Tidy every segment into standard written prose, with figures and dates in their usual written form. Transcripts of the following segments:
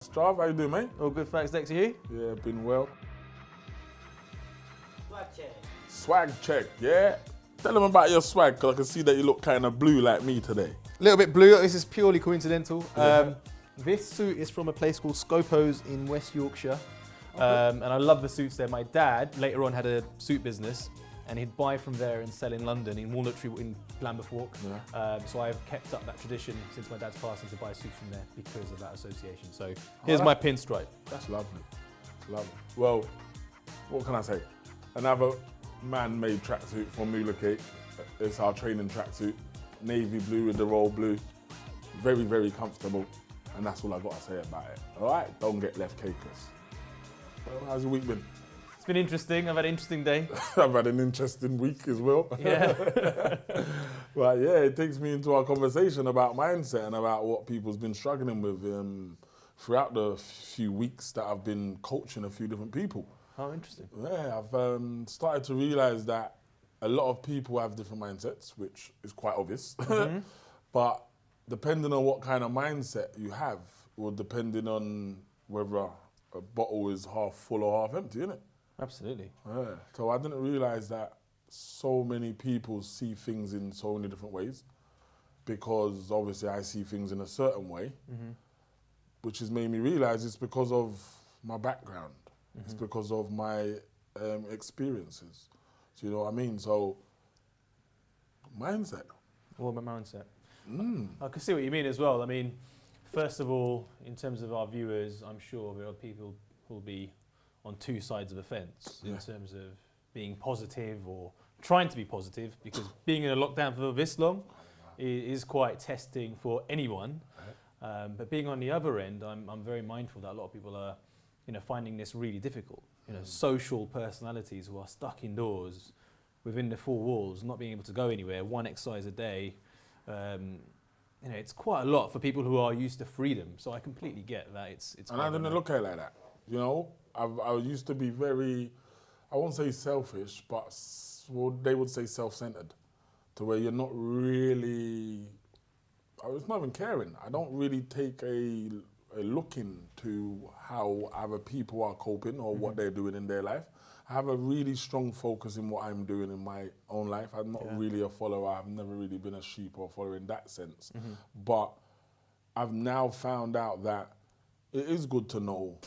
Strav, how you doing, mate? All good, thanks. Next to you? Yeah, been well. Swag check. Swag check, yeah? Tell them about your swag, because I can see that you look kind of blue like me today. A little bit blue. This is purely coincidental. Yeah. This suit is from a place called Scopos in West Yorkshire. And I love the suits there. My dad later on had a suit business and he'd buy from there and sell in London, in Walnut Tree, in Lambeth Walk. Yeah. So I've kept up that tradition since my dad's passing to buy suits from there because of that association. So here's my pinstripe. That's lovely. Lovely. Well, what can I say? Another man-made tracksuit from Mula Cake. It's our training tracksuit. Navy blue with the roll blue. Very, very comfortable. And that's all I got to say about it. All right? Don't get left cakeless. Well, how's your week been? It's been interesting. I've had an interesting day. I've had an interesting week as well. Yeah. But yeah, it takes me into our conversation about mindset and about what people's been struggling with throughout the few weeks that I've been coaching a few different people. Oh, interesting. Yeah, I've started to realise that a lot of people have different mindsets, which is quite obvious. Mm-hmm. But depending on what kind of mindset you have, or depending on whether a bottle is half full or half empty, isn't it? Absolutely. Yeah. So I didn't realise that so many people see things in so many different ways, because obviously I see things in a certain way, which has made me realise it's because of my background. It's because of my experiences. Do you know what I mean? So, mindset. What about mindset? I can see what you mean as well. I mean, first of all, in terms of our viewers, I'm sure there are people who will be on two sides of the fence in terms of being positive or trying to be positive, because being in a lockdown for this long is quite testing for anyone. But being on the other end, I'm very mindful that a lot of people are, finding this really difficult. Social personalities who are stuck indoors within the four walls, not being able to go anywhere, one exercise a day. It's quite a lot for people who are used to freedom. So I completely get that. It's. And I didn't look at it like that. I used to be very, I won't say selfish, but they would say self-centered, to where you're not really, I was not even caring. I don't really take a look into how other people are coping or what they're doing in their life. I have a really strong focus in what I'm doing in my own life. I'm not really a follower. I've never really been a sheep or follower in that sense. But I've now found out that it is good to know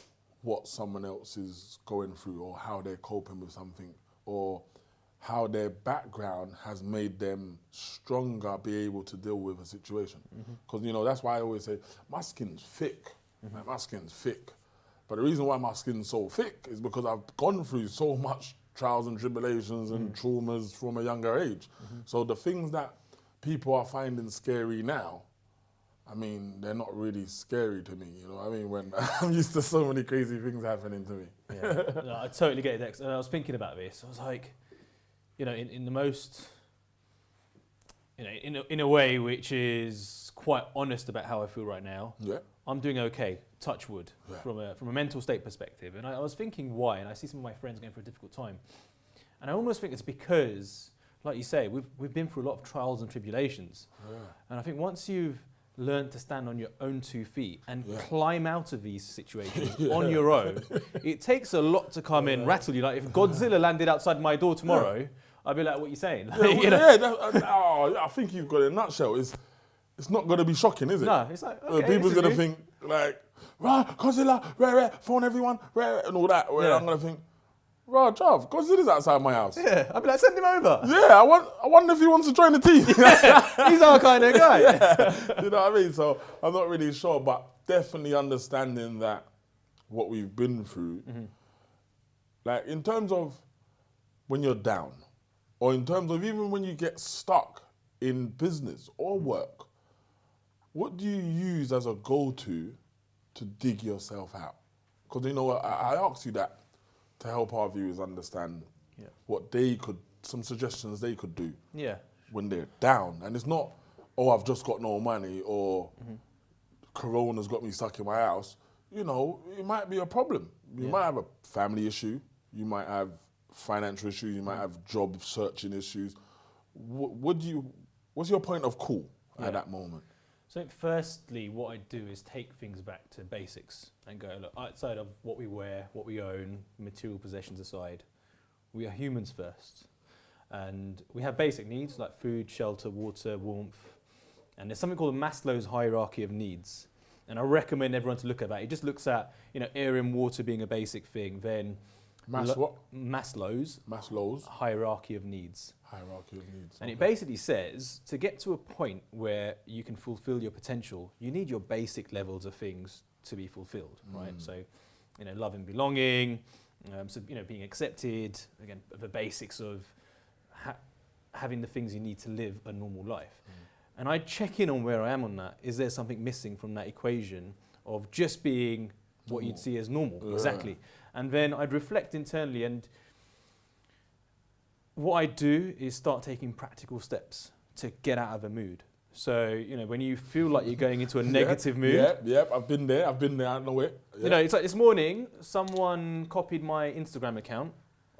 what someone else is going through, or how they're coping with something, or how their background has made them stronger, be able to deal with a situation. Because, that's why I always say, my skin's thick. Like, my skin's thick. But the reason why my skin's so thick is because I've gone through so much trials and tribulations and traumas from a younger age. So the things that people are finding scary now, I mean, they're not really scary to me, you know what I mean? When I'm used to so many crazy things happening to me. Yeah. No, I totally get it, Dex. And I was thinking about this. I was like, in the most, in a way which is quite honest about how I feel right now. Yeah. I'm doing okay, touch wood, from a mental state perspective. And I was thinking why, and I see some of my friends going through a difficult time. And I almost think it's because, like you say, we've been through a lot of trials and tribulations. Yeah. And I think once you've learn to stand on your own 2 feet and climb out of these situations on your own, it takes a lot to come in, rattle you. Like if Godzilla landed outside my door tomorrow, I'd be like, what are you saying? Like, I think you've got it in a nutshell. It's not going to be shocking, is it? No, it's like, okay, people's going to think, like, Godzilla, rare, phone everyone, rare, and all that. Where I'm going to think, Trav, Godzilla's outside my house. Yeah, I'd be like, send him over. Yeah, I wonder if he wants to join the team. He's our kind of guy. You know what I mean? So I'm not really sure, but definitely understanding that what we've been through, like in terms of when you're down, or in terms of even when you get stuck in business or work, what do you use as a go-to to dig yourself out? Because I asked you that to help our viewers understand what some suggestions they could do when they're down. And it's not, I've just got no money, or Corona's got me stuck in my house. It might be a problem. You might have a family issue. You might have financial issues. You might have job searching issues. What's your point of call at that moment? So firstly, what I do is take things back to basics and go, look, outside of what we wear, what we own, material possessions aside, we are humans first. And we have basic needs like food, shelter, water, warmth. And there's something called Maslow's hierarchy of needs. And I recommend everyone to look at that. It just looks at, air and water being a basic thing. Then Maslow's hierarchy of needs. Hierarchy of needs. And it basically says, to get to a point where you can fulfill your potential, you need your basic levels of things to be fulfilled, right? So, love and belonging, being accepted, again, the basics of having the things you need to live a normal life. And I check in on where I am on that. Is there something missing from that equation of just being what you'd see as normal? Yeah. Exactly. And then I'd reflect internally, and what I do is start taking practical steps to get out of a mood. So, when you feel like you're going into a negative mood. Yep, I've been there, I know it. Yep. It's like this morning, someone copied my Instagram account,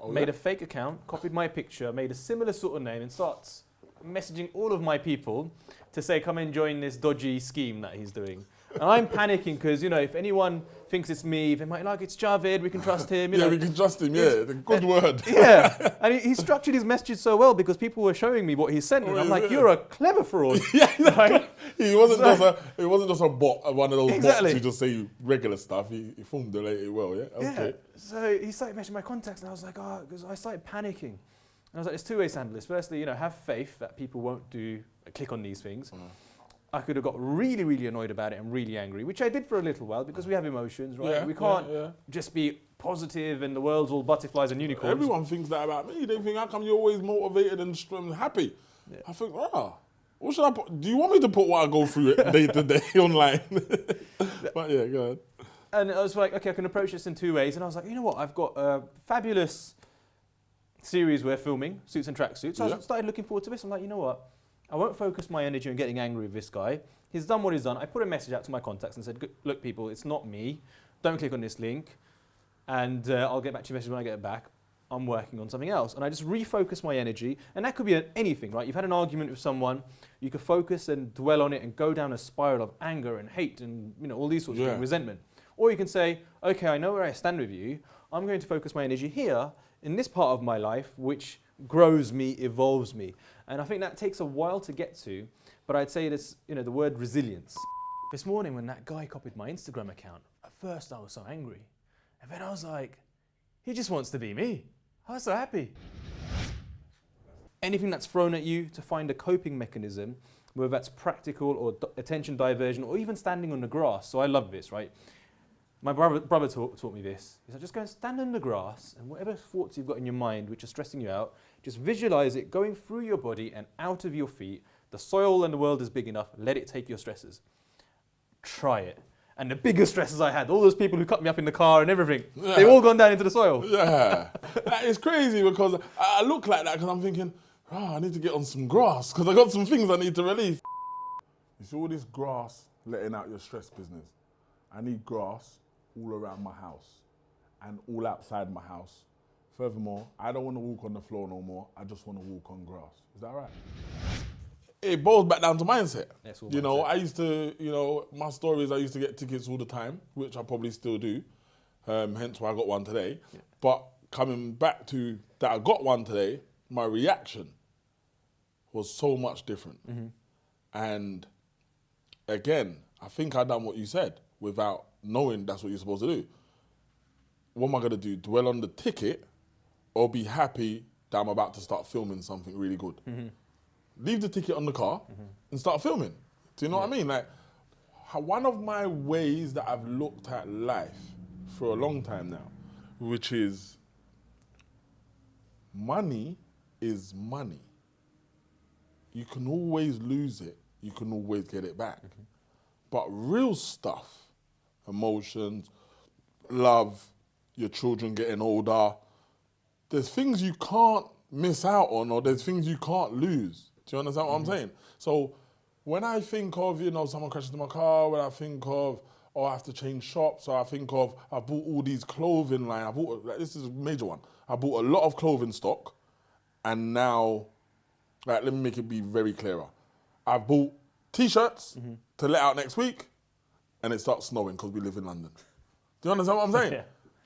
made a fake account, copied my picture, made a similar sort of name, and starts messaging all of my people to say, come and join this dodgy scheme that he's doing. And I'm panicking because, if anyone thinks it's me, they might it's Javed, we can trust him. We can trust him, the good word. Yeah, and he structured his messages so well because people were showing me what he sent me. I'm like, you're a clever fraud. Right? He wasn't just a bot, one of those bots who just say regular stuff. He formulated it well, yeah? Okay. Yeah, so he started messaging my contacts and I was like, because I started panicking. And I was like, there's two ways to handle this. Firstly, have faith that people won't click on these things. I could have got really, really annoyed about it and really angry, which I did for a little while because we have emotions, right? Yeah, we can't just be positive and the world's all butterflies and unicorns. Everyone thinks that about me. They think, how come you're always motivated and happy? Yeah. I think, what should I put? Do you want me to put what I go through day to day online? But yeah, go ahead. And I was like, okay, I can approach this in two ways. And I was like, you know what? I've got a fabulous series we're filming, Suits and Tracksuits. So I started looking forward to this. I'm like, you know what? I won't focus my energy on getting angry with this guy. He's done what he's done. I put a message out to my contacts and said, look, people, it's not me. Don't click on this link. And I'll get back to your message when I get it back. I'm working on something else. And I just refocus my energy. And that could be anything, right? You've had an argument with someone. You could focus and dwell on it and go down a spiral of anger and hate and all these sorts of things, resentment. Or you can say, okay, I know where I stand with you. I'm going to focus my energy here in this part of my life, which grows me, evolves me. And I think that takes a while to get to, but I'd say this, the word resilience. This morning when that guy copied my Instagram account, at first I was so angry. And then I was like, he just wants to be me. I was so happy. Anything that's thrown at you to find a coping mechanism, whether that's practical or attention diversion or even standing on the grass. So I love this, right? My brother taught me this. He said, just go and stand in the grass and whatever thoughts you've got in your mind which are stressing you out, just visualize it going through your body and out of your feet. The soil and the world is big enough. Let it take your stresses. Try it. And the biggest stresses I had, all those people who cut me up in the car and everything, they've all gone down into the soil. Yeah. That is crazy because I look like that because I'm thinking, I need to get on some grass because I got some things I need to release. You see all this grass letting out your stress business. I need grass all around my house and all outside my house. Furthermore, I don't want to walk on the floor no more. I just want to walk on grass. Is that right? It boils back down to mindset. Mindset. I used to, my stories, I used to get tickets all the time, which I probably still do. Hence why I got one today. Yeah. But coming back to that I got one today, my reaction was so much different. Mm-hmm. And again, I think I done what you said without knowing that's what you're supposed to do. What am I going to do? Dwell on the ticket or be happy that I'm about to start filming something really good? Mm-hmm. Leave the ticket on the car and start filming. Do you know what I mean? Like, one of my ways that I've looked at life for a long time now, which is money is money. You can always lose it. You can always get it back. Mm-hmm. But real stuff, emotions, love, your children getting older, there's things you can't miss out on or there's things you can't lose. Do you understand what I'm saying? So when I think of, someone crashes into my car, when I think of, I have to change shops, or I think of, I bought all these clothing line, this is a major one. I bought a lot of clothing stock and now, let me make it be very clearer. I bought T-shirts to let out next week, and it starts snowing because we live in London. Do you understand what I'm saying? Yeah.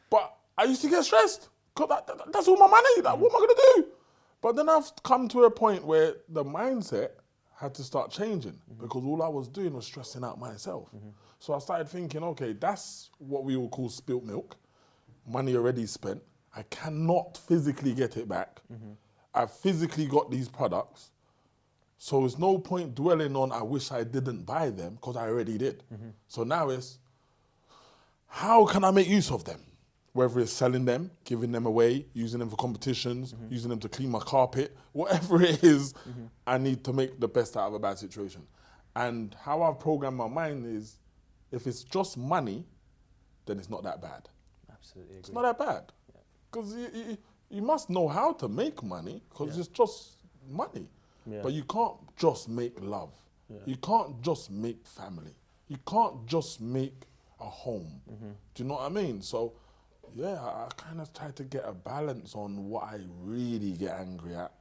But I used to get stressed because that's all my money. Like, what am I going to do? But then I've come to a point where the mindset had to start changing because all I was doing was stressing out myself. So I started thinking, okay, that's what we will call spilt milk. Money already spent. I cannot physically get it back. I've physically got these products. So there's no point dwelling on, I wish I didn't buy them because I already did. So now it's, how can I make use of them? Whether it's selling them, giving them away, using them for competitions, using them to clean my carpet, whatever it is, I need to make the best out of a bad situation. And how I've programmed my mind is, if it's just money, then it's not that bad. Absolutely agree. It's not that bad. Because you must know how to make money, because it's just money. Yeah. But you can't just make love. You can't just make family. You can't just make a home. Do you know what I mean? So, yeah, I kind of try to get a balance on what I really get angry at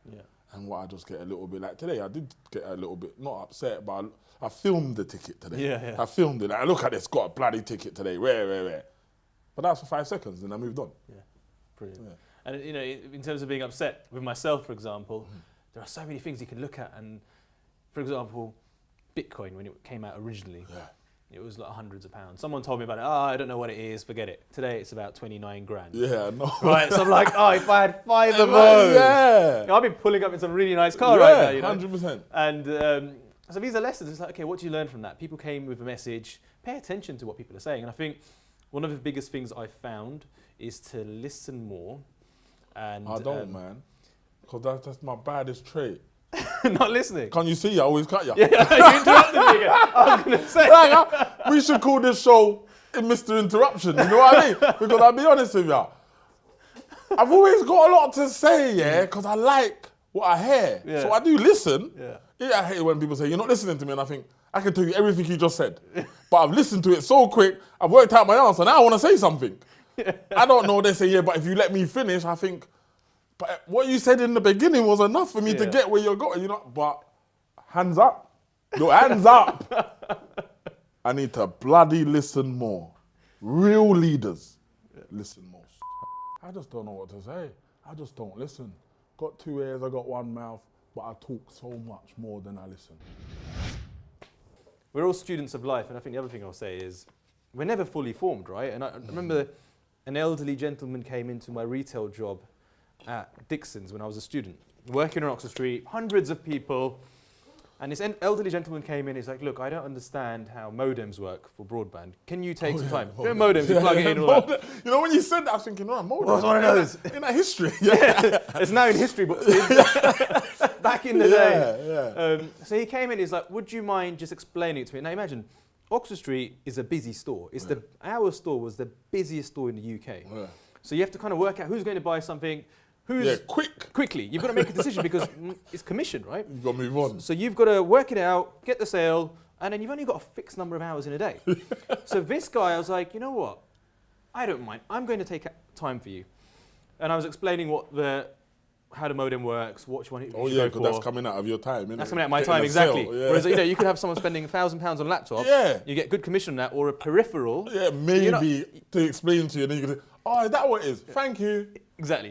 and what I just get a little bit, like today I did get a little bit, not upset, but I filmed the ticket today. I filmed it. Like, look at this, got a bloody ticket today, rare. But that was for 5 seconds and I moved on. Yeah, brilliant. Yeah. And, you know, in terms of being upset with myself, for example, there are so many things you can look at. And, for example, Bitcoin, when it came out originally, it was like hundreds of pounds. Someone told me about it. Oh, I don't know what it is. Forget it. Today it's about 29 grand. Yeah, no. Right, so I'm like, oh, if I had 5 of those. Yeah. You know, I've been pulling up in some really nice car right now, you know. 100%. And so these are lessons. It's like, okay, what do you learn from that? People came with a message. Pay attention to what people are saying. And I think one of the biggest things I've found is to listen more. And I don't, man. Because that's my baddest trait. not listening. Can't you see? I always cut you. Yeah, you interrupted me again. I was going to say. We should call this show Mr. Interruption, you know what I mean? Because I'll be honest with you, I've always got a lot to say, because I like what I hear. Yeah. So I do listen. Yeah. I hate it when people say, you're not listening to me, and I think, I can tell you everything you just said. But I've listened to it so quick, I've worked out my answer, now I want to say something. I don't know, they say, but if you let me finish, I think, but what you said in the beginning was enough for me to get where you're going, you know? But hands up. Your hands up. I need to bloody listen more. Real leaders listen most. I just don't know what to say. I just don't listen. Got 2 ears, I got 1 mouth, but I talk so much more than I listen. We're all students of life, and I think the other thing I'll say is we're never fully formed, right? And I remember an elderly gentleman came into my retail job at Dixon's when I was a student, working on Oxford Street, hundreds of people. And this elderly gentleman came in, he's like, look, I don't understand how modems work for broadband. Can you take some time? You know, modems, you plug it in and all that. You know, when you said that, I was thinking, oh, modems. What's one of those? In that history. It's now in history books. Back in the day. So he came in, he's like, would you mind just explaining it to me? Now imagine, Oxford Street is a busy store. It's our store was the busiest store in the UK. So you have to kind of work out who's going to buy something, quickly. You've got to make a decision because it's commission, right? You've got to move on. So you've got to work it out, get the sale, and then you've only got a fixed number of hours in a day. So this guy, I was like, you know what? I don't mind. I'm going to take time for you. And I was explaining how the modem works, what one you should go for. because that's coming out of your time, isn't That's it? coming out of my time, exactly. Whereas you could have someone spending £1,000 on a laptop. You get good commission on that, or a peripheral. Maybe to explain to you, and then you can say, oh, is that what it is? Thank you. Exactly.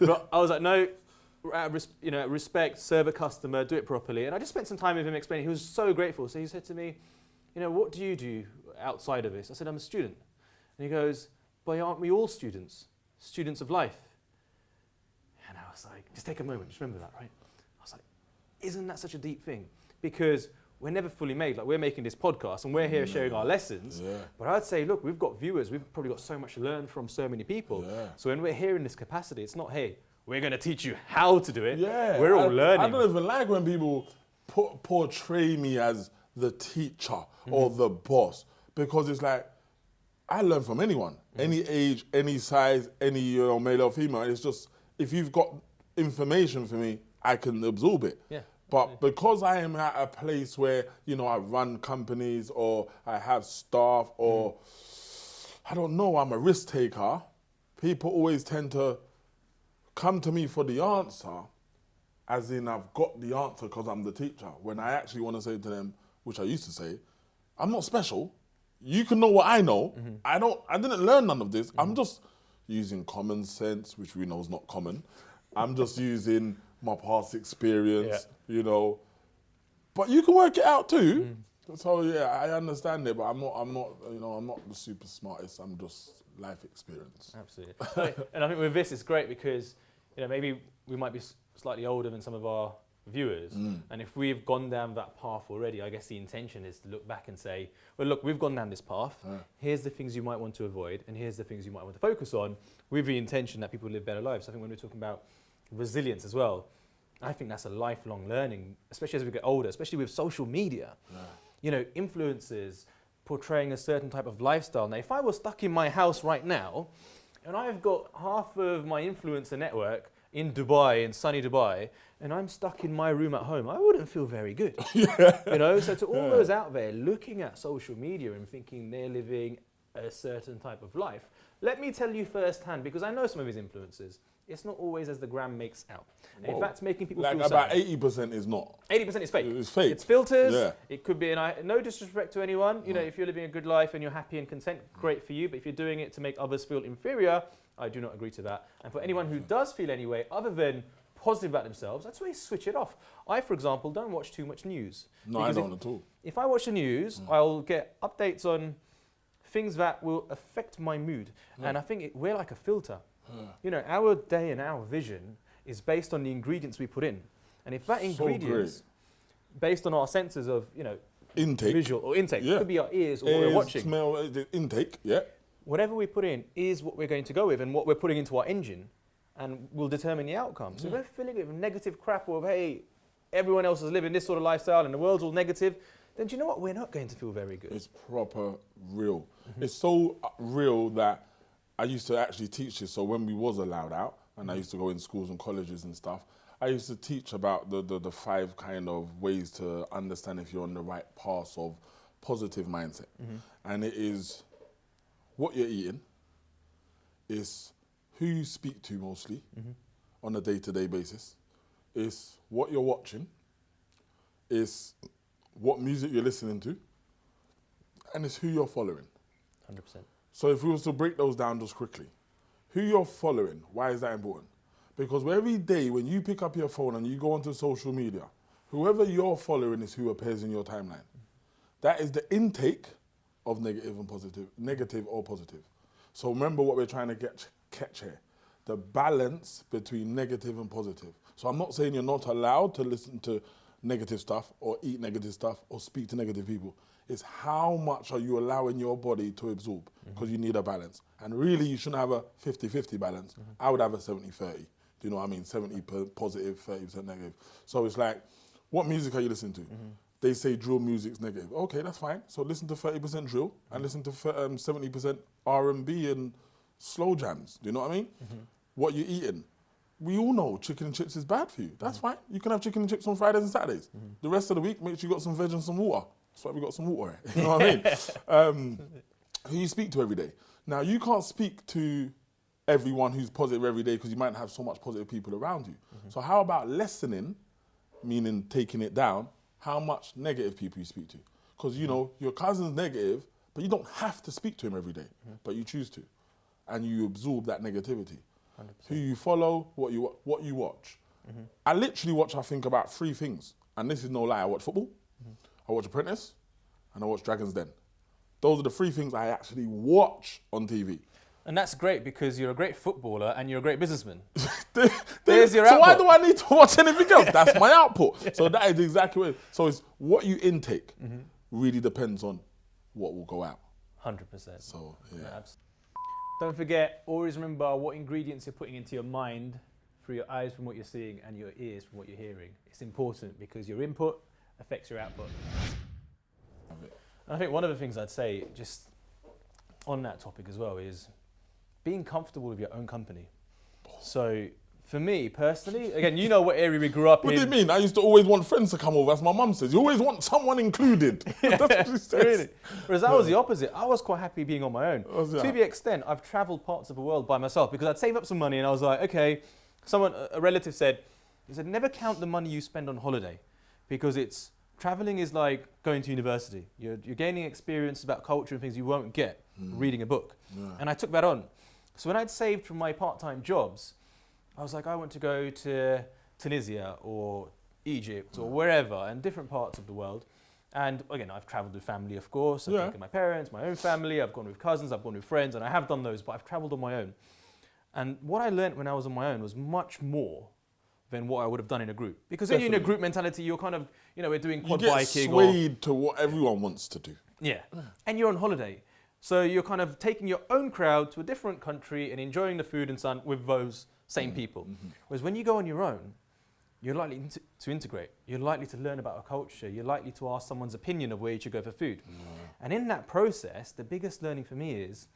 But I was like, no, respect, serve a customer, do it properly. And I just spent some time with him explaining. He was so grateful. So he said to me, what do you do outside of this? I said, I'm a student. And he goes, but aren't we all students? Students of life. And I was like, just take a moment, just remember that, right? I was like, isn't that such a deep thing? Because we're never fully made. Like, we're making this podcast and we're here sharing our lessons. But I'd say, look, we've got viewers. We've probably got so much to learn from so many people. So when we're here in this capacity, it's not, hey, we're going to teach you how to do it. We're all learning. I don't even like when people portray me as the teacher or the boss, because it's like, I learn from anyone, any age, any size, any male or female. It's just, if you've got information for me, I can absorb it. But because I am at a place where, I run companies or I have staff or, I don't know, I'm a risk taker, people always tend to come to me for the answer, as in I've got the answer because I'm the teacher, when I actually want to say to them, which I used to say, I'm not special. You can know what I know. I didn't learn none of this. I'm just using common sense, which we know is not common. I'm just using my past experience, you know. But you can work it out too. So yeah, I understand it, but I'm not the super smartest. I'm just life experience. Absolutely. And I think with this, it's great because, you know, maybe we might be slightly older than some of our viewers. And if we've gone down that path already, I guess the intention is to look back and say, well, look, we've gone down this path. Here's the things you might want to avoid, and here's the things you might want to focus on, with the intention that people live better lives. I think when we're talking about resilience as well, I think that's a lifelong learning, especially as we get older, especially with social media. You know, influencers portraying a certain type of lifestyle. Now, if I was stuck in my house right now, and I've got half of my influencer network in Dubai, in sunny Dubai, and I'm stuck in my room at home, I wouldn't feel very good. You know, so to all those out there looking at social media and thinking they're living a certain type of life, let me tell you firsthand, because I know some of his influencers, it's not always as the gram makes out. And if that's making people feel about sad, 80% is not. 80% is fake. It's fake. It's filters. It could be, no disrespect to anyone. You know, if you're living a good life and you're happy and content, great for you. But if you're doing it to make others feel inferior, I do not agree to that. And for anyone who does feel any way other than positive about themselves, I'd say switch it off. I, for example, don't watch too much news. No, I don't at all. If I watch the news, I'll get updates on things that will affect my mood. And I think we're like a filter. You know, our day and our vision is based on the ingredients we put in. And if that ingredients, based on our senses of, you know, intake, visual or intake, it could be our ears or what we're watching. Smell, intake, whatever we put in is what we're going to go with and what we're putting into our engine, and will determine the outcome. So if we're filling it with negative crap of, hey, everyone else is living this sort of lifestyle and the world's all negative, then do you know what? We're not going to feel very good. It's proper real. It's so real that I used to actually teach this. So when we was allowed out, and I used to go in schools and colleges and stuff, I used to teach about the 5 kind of ways to understand if you're on the right path of positive mindset. And it is what you're eating, it's who you speak to mostly on a day-to-day basis, it's what you're watching, it's what music you're listening to, and it's who you're following. 100%. So if we was to break those down just quickly, who you're following, why is that important? Because every day when you pick up your phone and you go onto social media, whoever you're following is who appears in your timeline. That is the intake of negative or positive. So remember what we're trying to catch here, the balance between negative and positive. So I'm not saying you're not allowed to listen to negative stuff or eat negative stuff or speak to negative people. It's how much are you allowing your body to absorb, because you need a balance. And really you shouldn't have a 50-50 balance. I would have a 70-30. Do you know what I mean? 70 positive, 30% negative. So it's like, what music are you listening to? They say drill music's negative. Okay, that's fine. So listen to 30% drill and listen to 70% R&B and slow jams. Do you know what I mean? What you're eating. We all know chicken and chips is bad for you. That's fine. You can have chicken and chips on Fridays and Saturdays. The rest of the week, make sure you got some veg and some water. That's why we got some water here. You know what I mean? Who you speak to every day. Now, you can't speak to everyone who's positive every day because you might have so much positive people around you. So how about lessening, meaning taking it down, how much negative people you speak to? Because, you know, your cousin's negative, but you don't have to speak to him every day, but you choose to. And you absorb that negativity. 100%. Who you follow, what you watch. I literally watch, I think, about 3 things. And this is no lie. I watch football, I watch Apprentice, and I watch Dragon's Den. Those are the 3 things I actually watch on TV. And that's great because you're a great footballer and you're a great businessman. There's your output. So why do I need to watch anything else? That's my output. So that is exactly what it is. So it's what you intake really depends on what will go out. 100%. So, yeah. Don't forget, always remember what ingredients you're putting into your mind through your eyes from what you're seeing and your ears from what you're hearing. It's important because your input affects your output. And I think one of the things I'd say, just on that topic as well, is being comfortable with your own company. So for me personally, again, you know what area we grew up in. What do you mean? I used to always want friends to come over, as my mum says. You always want someone included. That's what she says. Really? Whereas I was the opposite. I was quite happy being on my own. To the extent, I've travelled parts of the world by myself because I'd saved up some money and I was like, okay, a relative said, never count the money you spend on holiday because it's traveling is like going to university. You're gaining experience about culture and things you won't get reading a book. Yeah. And I took that on. So when I'd saved from my part-time jobs, I was like, I want to go to Tunisia or Egypt or wherever, and different parts of the world. And again, I've traveled with family, of course. I've taken my parents, my own family. I've gone with cousins. I've gone with friends, and I have done those. But I've traveled on my own. And what I learned when I was on my own was much more than what I would have done in a group. Because when you're in a group mentality, you're kind of, we're doing quad biking. You get swayed to what everyone wants to do. Yeah. And you're on holiday. So you're kind of taking your own crowd to a different country and enjoying the food and sun with those same people. Whereas when you go on your own, you're likely to integrate. You're likely to learn about a culture. You're likely to ask someone's opinion of where you should go for food. And in that process, the biggest learning for me is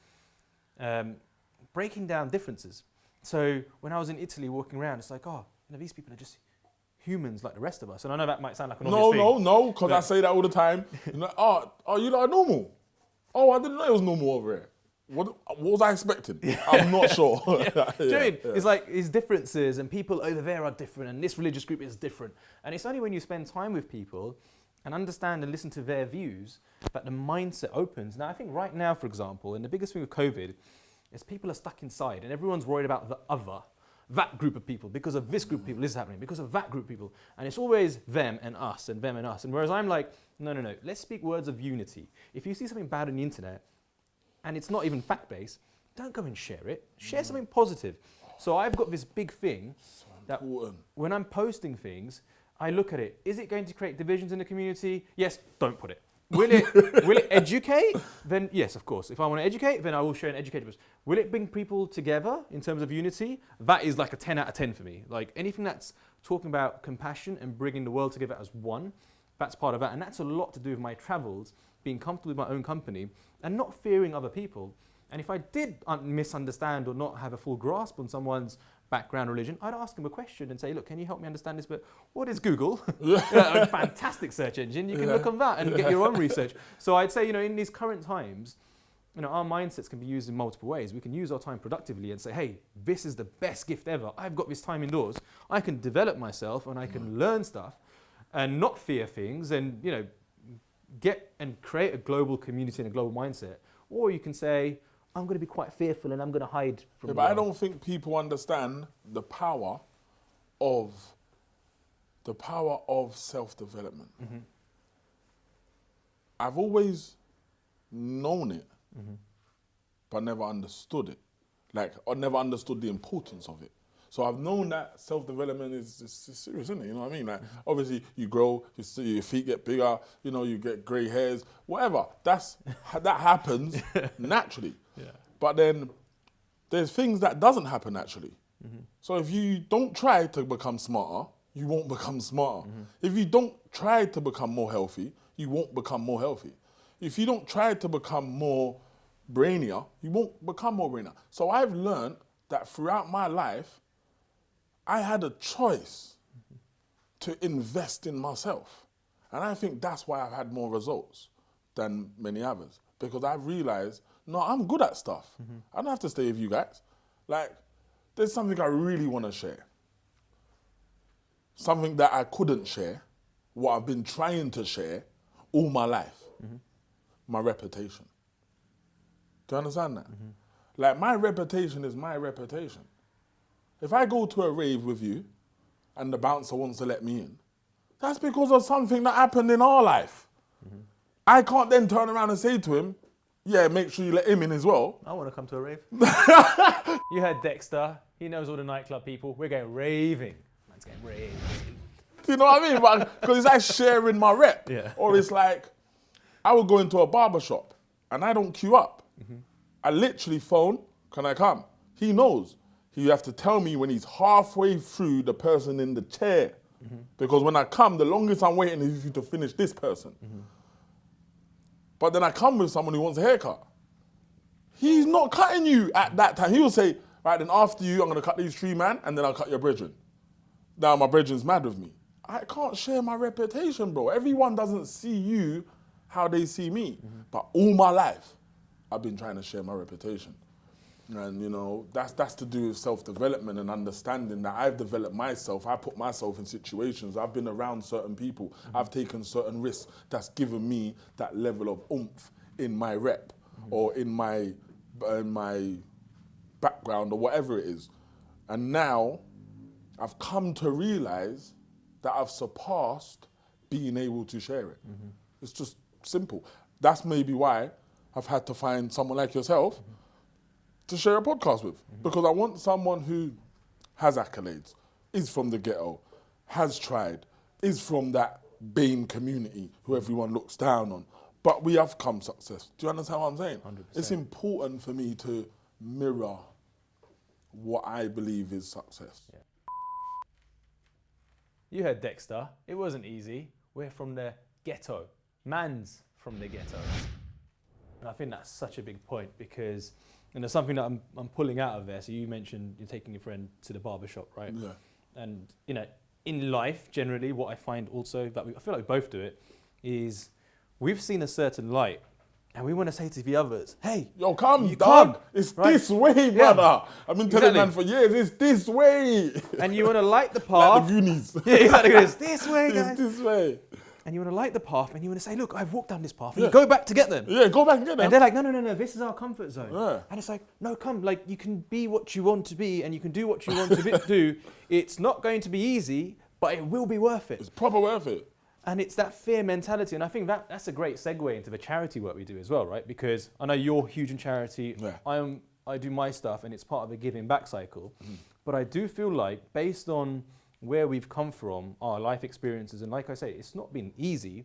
breaking down differences. So when I was in Italy walking around, it's like, these people are just humans like the rest of us. And I know that might sound like an obvious thing. No, because I say that all the time. You lot are normal. Oh, I didn't know it was normal over here. What was I expecting? I'm not sure. Do you know what I mean? It's like these differences, and people over there are different, and this religious group is different. And it's only when you spend time with people and understand and listen to their views that the mindset opens. Now, I think right now, for example, and the biggest thing with COVID is people are stuck inside, and everyone's worried about the other. That group of people, because of this group of people, this is happening, because of that group of people. And it's always them and us and them and us. And whereas I'm like, no, let's speak words of unity. If you see something bad on the internet, and it's not even fact-based, don't go and share it. Share something positive. So I've got this big thing that when I'm posting things, I look at it. Is it going to create divisions in the community? Yes, don't put it. Will it educate? Then yes, of course. If I want to educate, then I will share an educated post. Will it bring people together in terms of unity? That is like a 10 out of 10 for me. Like anything that's talking about compassion and bringing the world together as one, that's part of that. And that's a lot to do with my travels, being comfortable with my own company and not fearing other people. And if I did misunderstand or not have a full grasp on someone's background or religion, I'd ask them a question and say, look, can you help me understand this? But what is Google? A fantastic search engine. You can look on that and get your own research. So I'd say, in these current times, our mindsets can be used in multiple ways. We can use our time productively and say, hey, this is the best gift ever. I've got this time indoors. I can develop myself and I can learn stuff and not fear things and, get and create a global community and a global mindset. Or you can say, I'm going to be quite fearful and I'm going to hide from the But I world. don't think people understand the power of self-development. I've always known it, but never understood it. Or never understood the importance of it. So I've known that self-development is serious, isn't it? You know what I mean? Obviously you grow, your feet get bigger, you get grey hairs, whatever. that happens naturally. Yeah. But then there's things that doesn't happen naturally. So if you don't try to become smarter, you won't become smarter. If you don't try to become more healthy, you won't become more healthy. If you don't try to become more brainier, you won't become more brainier. So I've learned that throughout my life, I had a choice to invest in myself. And I think that's why I've had more results than many others. Because I've realized, no, I'm good at stuff. I don't have to stay with you guys. There's something I really want to share. Something that I couldn't share, what I've been trying to share all my life. My reputation. Do you understand that? My reputation is my reputation. If I go to a rave with you and the bouncer wants to let me in, that's because of something that happened in our life. I can't then turn around and say to him, yeah, make sure you let him in as well. I want to come to a rave. You heard Dexter. He knows all the nightclub people. We're going raving. Man's going raving. Do you know what I mean? Because it's like sharing my rep. Yeah. Or it's like, I would go into a barber shop and I don't queue up. I literally phone, can I come? He knows. He have to tell me when he's halfway through the person in the chair. Because when I come, the longest I'm waiting is you to finish this person. But then I come with someone who wants a haircut. He's not cutting you at that time. He will say, right, then after you, I'm going to cut these 3 man and then I'll cut your brethren. Now my brethren's mad with me. I can't share my reputation, bro. Everyone doesn't see you how they see me. But all my life, I've been trying to share my reputation. And, that's to do with self-development and understanding that I've developed myself. I put myself in situations. I've been around certain people. I've taken certain risks that's given me that level of oomph in my rep or in my background or whatever it is. And now I've come to realize that I've surpassed being able to share it. It's just simple. That's maybe why I've had to find someone like yourself to share a podcast with, because I want someone who has accolades, is from the ghetto, has tried, is from that BAME community who everyone looks down on, but we have come success. Do you understand what I'm saying? 100%. It's important for me to mirror what I believe is success. Yeah. You heard Dexter. It wasn't easy. We're from the ghetto. Man's from the ghetto. And I think that's such a big point because, and there's something that I'm pulling out of there. So you mentioned you're taking your friend to the barbershop, right? Yeah. And, in life, generally, what I find also, that I feel like we both do it, is we've seen a certain light and we want to say to the others, hey, Yo, come, you dog. come, It's right? this way, brother. I've been telling man for years, it's this way. And you want to light the Like path. the Goonies. Yeah, exactly. It's this way, guys. It's this way. And you want to light the path and you want to say, look, I've walked down this path. And you go back to get them. Yeah, go back and get them. And they're like, no, this is our comfort zone. Yeah. And it's like, no, come, like you can be what you want to be and you can do what you want to do. It's not going to be easy, but it will be worth it. It's proper worth it. And it's that fear mentality. And I think that's a great segue into the charity work we do as well, right? Because I know you're huge in charity. Yeah. I do my stuff and it's part of a giving back cycle. But I do feel like based on where we've come from, our life experiences, and like I say, it's not been easy,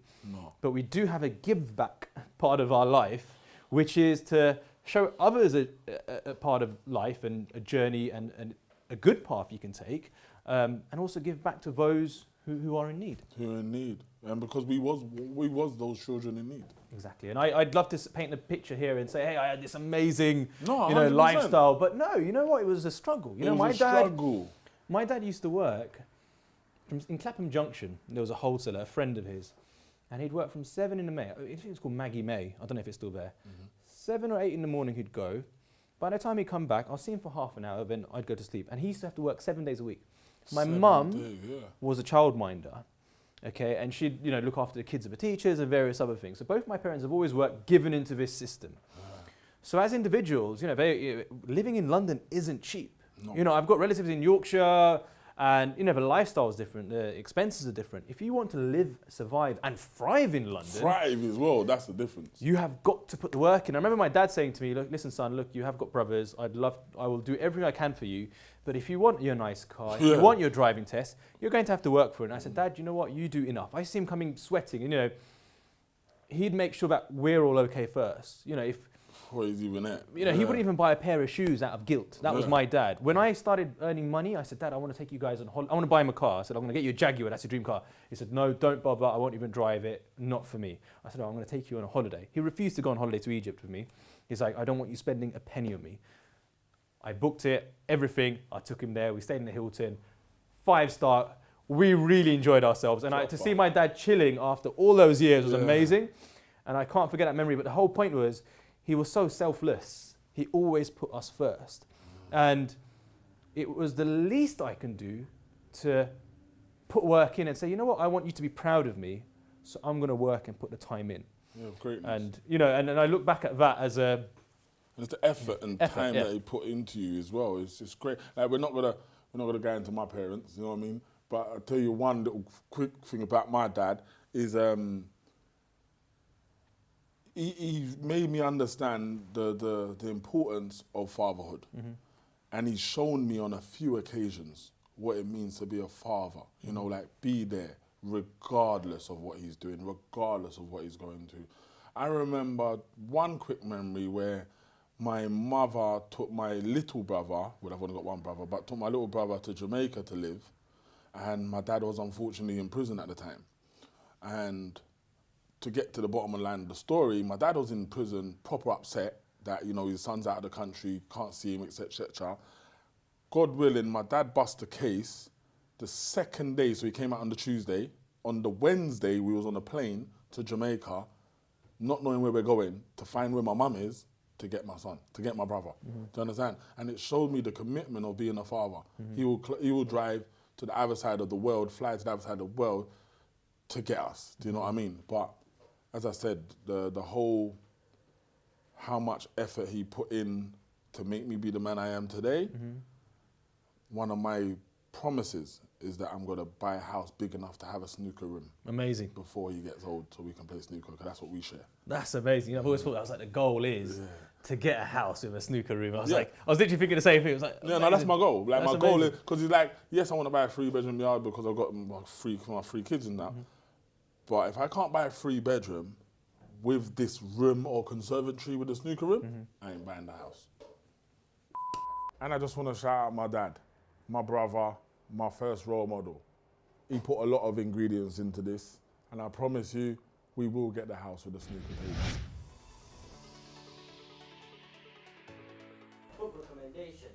but we do have a give back part of our life, which is to show others a part of life and a journey and a good path you can take, and also give back to those who are in need. Who are in need. And because we was those children in need. Exactly. And I'd love to paint the picture here and say, hey, I had this amazing 100%. lifestyle. But no, you know what? It was a struggle. My dad used to work in Clapham Junction. There was a wholesaler, a friend of his, and he'd work from 7 in the May. I think it was called Maggie May. I don't know if it's still there. 7 or 8 in the morning he'd go. By the time he'd come back, I'll see him for half an hour, then I'd go to sleep. And he used to have to work 7 days a week. My mum was a childminder, okay, and she'd look after the kids of the teachers and various other things. So both my parents have always worked given into this system. So as individuals, living in London isn't cheap. No. I've got relatives in Yorkshire, and the lifestyle is different, the expenses are different. If you want to live, survive, and thrive in London, thrive as well. That's the difference. You have got to put the work in. I remember my dad saying to me, "Look, listen, son. Look, you have got brothers. I will do everything I can for you. But if you want your nice car, if you want your driving test, you're going to have to work for it." And I said, "Dad, you know what? You do enough." I see him coming sweating, and he'd make sure that we're all okay first. Before he's even there. He wouldn't even buy a pair of shoes out of guilt. That was my dad. When I started earning money, I said, "Dad, I want to take you guys on holiday. I want to buy him a car." I said, "I'm going to get you a Jaguar. That's your dream car." He said, "No, don't bother. I won't even drive it. Not for me." I said, "No, I'm going to take you on a holiday." He refused to go on holiday to Egypt with me. He's like, "I don't want you spending a penny on me." I booked it, everything. I took him there. We stayed in the Hilton. 5-star. We really enjoyed ourselves. And to see my dad chilling after all those years was amazing. And I can't forget that memory. But the whole point was, he was so selfless. He always put us first. And it was the least I can do to put work in and say, you know what, I want you to be proud of me, so I'm going to work and put the time in. Yeah, greatness. And, and I look back at that as a... And it's the effort and time that he put into you as well. It's just great. Like we're not gonna go into my parents, you know what I mean? But I'll tell you one little quick thing about my dad is he made me understand the importance of fatherhood. And he's shown me on a few occasions what it means to be a father. Like be there regardless of what he's doing, regardless of what he's going through. I remember one quick memory where my mother took my little brother, well, I've only got one brother, but took my little brother to Jamaica to live. And my dad was unfortunately in prison at the time. And to get to the bottom of the line of the story, my dad was in prison, proper upset that, his son's out of the country, can't see him, etc., etc. God willing, my dad bust the case the second day, so he came out on the Tuesday. On the Wednesday, we was on a plane to Jamaica, not knowing where we're going, to find where my mum is, to get my son, to get my brother. Do you understand? And it showed me the commitment of being a father. He will drive to the other side of the world, fly to the other side of the world to get us. Do you know what I mean? But as I said, the whole, how much effort he put in to make me be the man I am today, one of my promises is that I'm going to buy a house big enough to have a snooker room. Amazing. Before he gets old, so we can play snooker, because that's what we share. That's amazing. You know, I've always thought that was like the goal is to get a house with a snooker room. I was literally thinking the same thing. It was like, yeah, no, that's my goal. Like That's my goal amazing. is, because he's like, yes, I want to buy a 3-bedroom yard because I've got my three kids and that. But if I can't buy a 3-bedroom with this room or conservatory with a snooker room, I ain't buying the house. And I just want to shout out my dad, my brother, my first role model. He put a lot of ingredients into this, and I promise you, we will get the house with a snooker table. Book recommendation.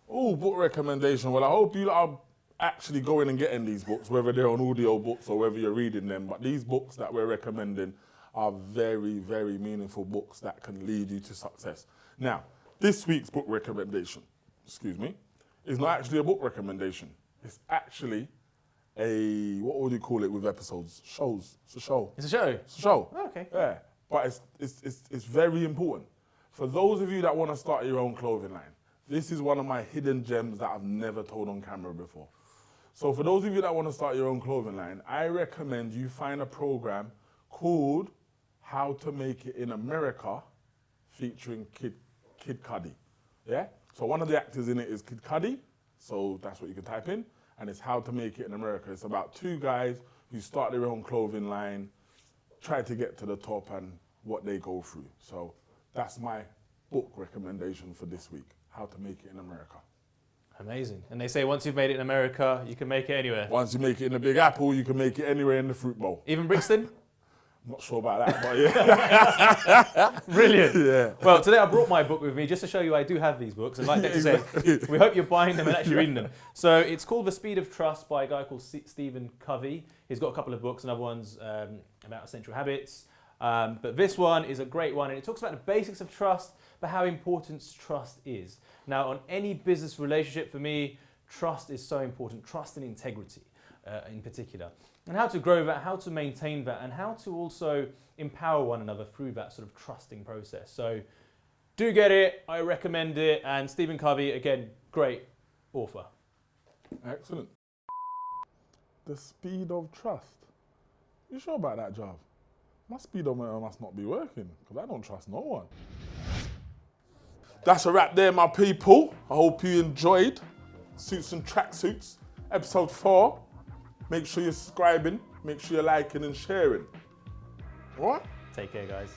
Oh, book recommendation. Well, I hope you are actually going and getting these books, whether they're on audio books or whether you're reading them. But these books that we're recommending are very, very meaningful books that can lead you to success. Now, this week's book recommendation, is not actually a book recommendation. It's actually a, what would you call it with episodes? Shows. It's a show. It's a show? It's a show. Oh, okay. Yeah, but it's very important. For those of you that want to start your own clothing line, this is one of my hidden gems that I've never told on camera before. So for those of you that want to start your own clothing line, I recommend you find a program called How to Make It in America, featuring Kid Cudi. Yeah? So one of the actors in it is Kid Cudi, so that's what you can type in, and it's How to Make It in America. It's about 2 guys who start their own clothing line, try to get to the top, and what they go through. So that's my book recommendation for this week, How to Make It in America. Amazing. And they say once you've made it in America, you can make it anywhere. Once you make it in the Big Apple, you can make it anywhere in the fruit bowl. Even Brixton? Not sure about that, but yeah. Brilliant. Yeah. Well, today I brought my book with me just to show you I do have these books. And like Dexter said, we hope you're buying them and actually reading them. So it's called The Speed of Trust by a guy called Stephen Covey. He's got a couple of books, another one's about essential habits. But this one is a great one, and it talks about the basics of trust, but how important trust is. Now, on any business relationship, for me, trust is so important. Trust and integrity in particular. And how to grow that, how to maintain that, and how to also empower one another through that sort of trusting process. So do get it, I recommend it, and Stephen Covey, again, great author. Excellent. The speed of trust. You sure about that, Jav? My speedometer must not be working, because I don't trust no one. That's a wrap there, my people. I hope you enjoyed Suits and Tracksuits, episode 4. Make sure you're subscribing, make sure you're liking and sharing. All right? Take care, guys.